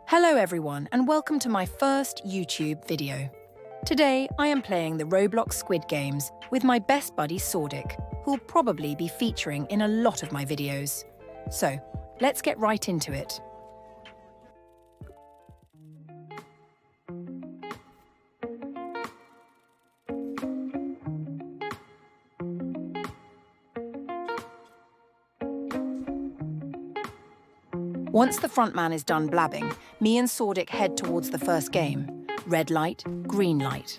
Hello everyone and welcome to my first YouTube video. Today I am playing the Roblox Squid Games with my best buddy Sordic, who'll probably be featuring in a lot of my videos. So, let's get right into it. Once the front man is done blabbing, me and Sordic head towards the first game. Red light, green light.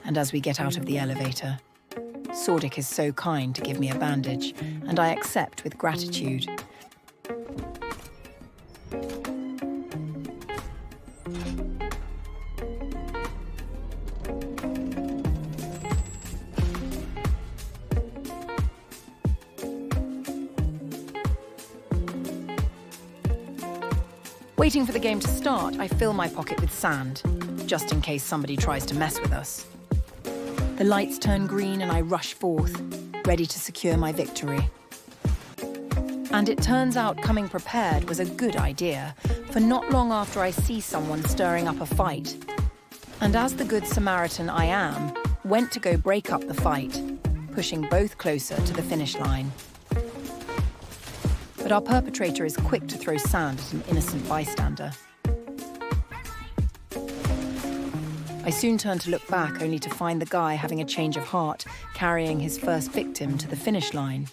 And as we get out of the elevator, Sordic is so kind to give me a bandage, and I accept with gratitude. Waiting for the game to start, I fill my pocket with sand, just in case somebody tries to mess with us. The lights turn green and I rush forth, ready to secure my victory. And it turns out coming prepared was a good idea, for not long after I see someone stirring up a fight. And as the good Samaritan I am, went to go break up the fight, pushing both closer to the finish line. But our perpetrator is quick to throw sand at an innocent bystander. I soon turn to look back, only to find the guy having a change of heart, carrying his first victim to the finish line.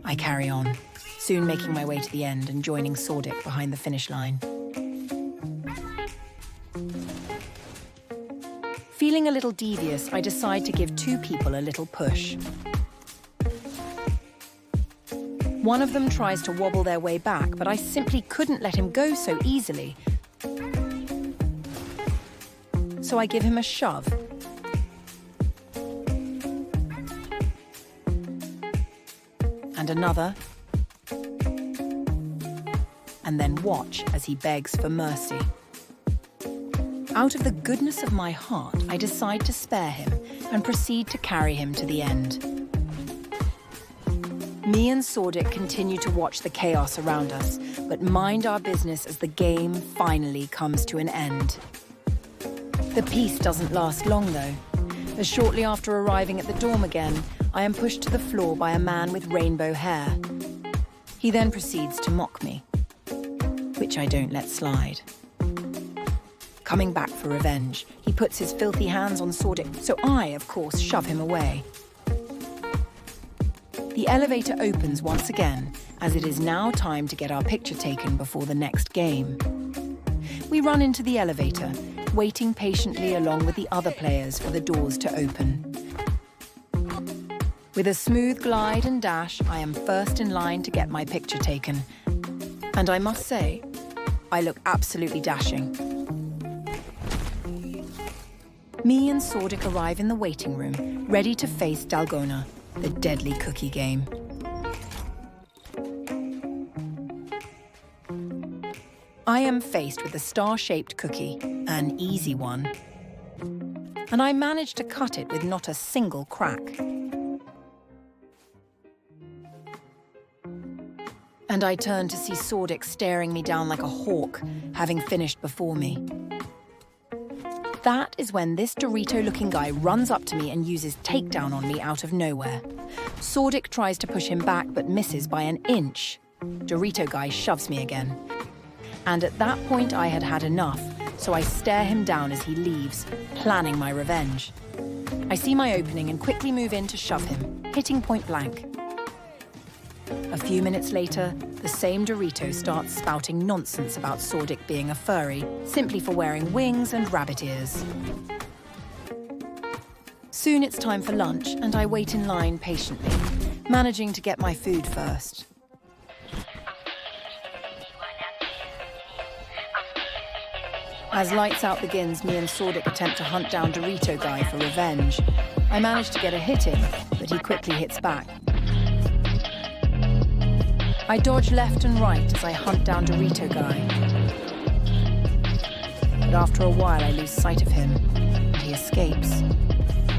I carry on, soon making my way to the end and joining Sordic behind the finish line. Feeling a little devious, I decide to give two people a little push. One of them tries to wobble their way back, but I simply couldn't let him go so easily. So I give him a shove. And another. And then watch as he begs for mercy. Out of the goodness of my heart, I decide to spare him and proceed to carry him to the end. Me and Sordic continue to watch the chaos around us, but mind our business as the game finally comes to an end. The peace doesn't last long, though, as shortly after arriving at the dorm again, I am pushed to the floor by a man with rainbow hair. He then proceeds to mock me, which I don't let slide. Coming back for revenge, he puts his filthy hands on Sordic, so I, of course, shove him away. The elevator opens once again, as it is now time to get our picture taken before the next game. We run into the elevator, waiting patiently along with the other players for the doors to open. With a smooth glide and dash, I am first in line to get my picture taken. And I must say, I look absolutely dashing. Me and Sordic arrive in the waiting room, ready to face Dalgona, the deadly cookie game. I am faced with a star-shaped cookie, an easy one. And I manage to cut it with not a single crack. And I turn to see Sordic staring me down like a hawk, having finished before me. That is when this Dorito-looking guy runs up to me and uses takedown on me out of nowhere. Sordic tries to push him back but misses by an inch. Dorito guy shoves me again. And at that point I had had enough, so I stare him down as he leaves, planning my revenge. I see my opening and quickly move in to shove him, hitting point blank. A few minutes later, the same Dorito starts spouting nonsense about Sordic being a furry, simply for wearing wings and rabbit ears. Soon it's time for lunch, and I wait in line patiently, managing to get my food first. As Lights Out begins, me and Sordic attempt to hunt down Dorito guy for revenge. I manage to get a hit in, but he quickly hits back. I dodge left and right as I hunt down Dorito guy. But after a while, I lose sight of him, he escapes.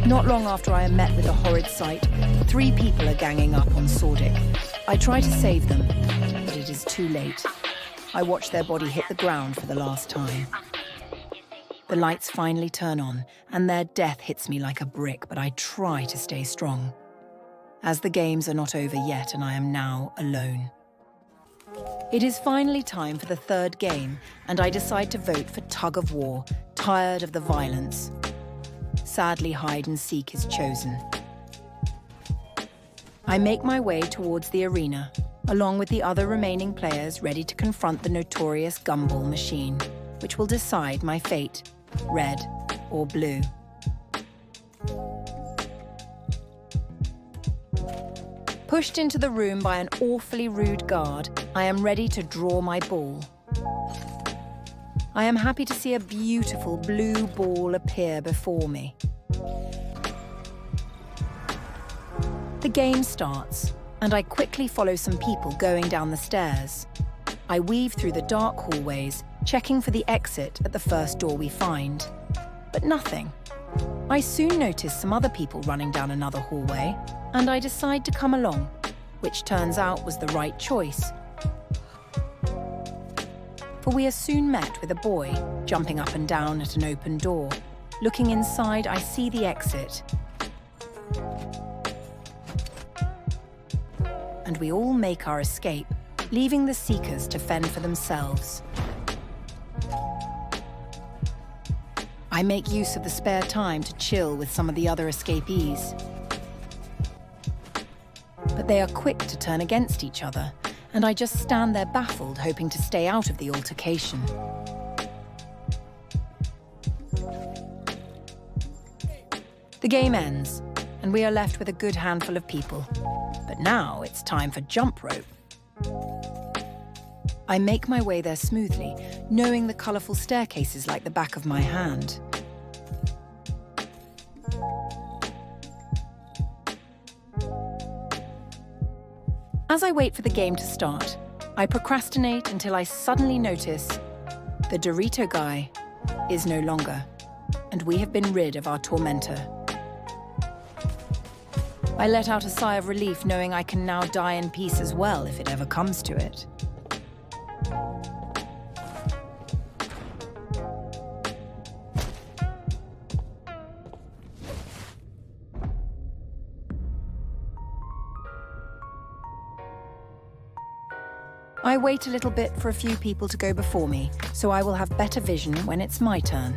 Not long after I am met with a horrid sight, 3 people are ganging up on Sordik. I try to save them, but it is too late. I watch their body hit the ground for the last time. The lights finally turn on, and their death hits me like a brick, but I try to stay strong. As the games are not over yet, and I am now alone. It is finally time for the 3rd game, and I decide to vote for Tug of War, tired of the violence. Sadly, hide and seek is chosen. I make my way towards the arena, along with the other remaining players ready to confront the notorious gumball machine, which will decide my fate, red or blue. Pushed into the room by an awfully rude guard, I am ready to draw my ball. I am happy to see a beautiful blue ball appear before me. The game starts, and I quickly follow some people going down the stairs. I weave through the dark hallways, checking for the exit at the first door we find. But nothing. I soon notice some other people running down another hallway, and I decide to come along, which turns out was the right choice. For we are soon met with a boy jumping up and down at an open door. Looking inside, I see the exit. And we all make our escape, leaving the seekers to fend for themselves. I make use of the spare time to chill with some of the other escapees. But they are quick to turn against each other, and I just stand there baffled, hoping to stay out of the altercation. The game ends, and we are left with a good handful of people. But now it's time for jump rope. I make my way there smoothly, knowing the colourful staircases like the back of my hand. As I wait for the game to start, I procrastinate until I suddenly notice the Dorito guy is no longer, and we have been rid of our tormentor. I let out a sigh of relief, knowing I can now die in peace as well if it ever comes to it. I wait a little bit for a few people to go before me, so I will have better vision when it's my turn.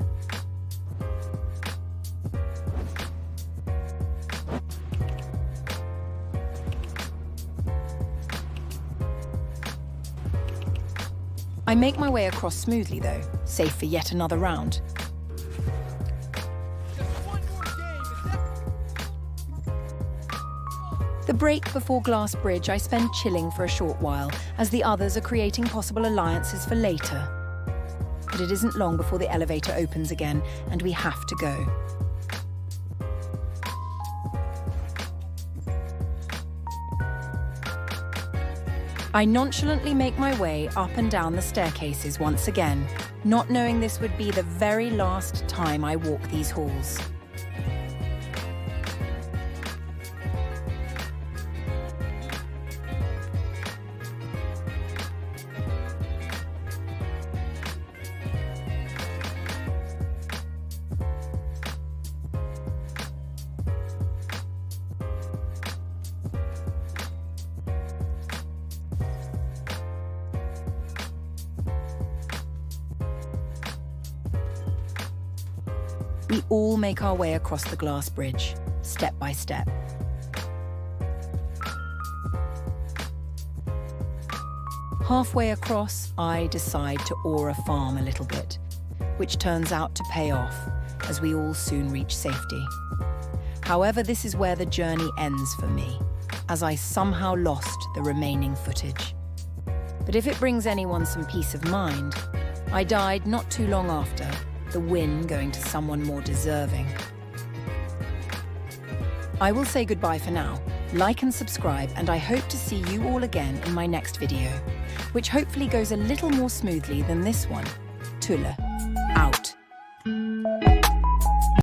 I make my way across smoothly though, safe for yet another round. The break before Glass Bridge I spend chilling for a short while, as the others are creating possible alliances for later. But it isn't long before the elevator opens again, and we have to go. I nonchalantly make my way up and down the staircases once again, not knowing this would be the very last time I walk these halls. We all make our way across the glass bridge, step by step. Halfway across, I decide to aura farm a little bit, which turns out to pay off, as we all soon reach safety. However, this is where the journey ends for me, as I somehow lost the remaining footage. But if it brings anyone some peace of mind, I died not too long after, the win going to someone more deserving. I will say goodbye for now. Like and subscribe, and I hope to see you all again in my next video, which hopefully goes a little more smoothly than this one. Tulle, out.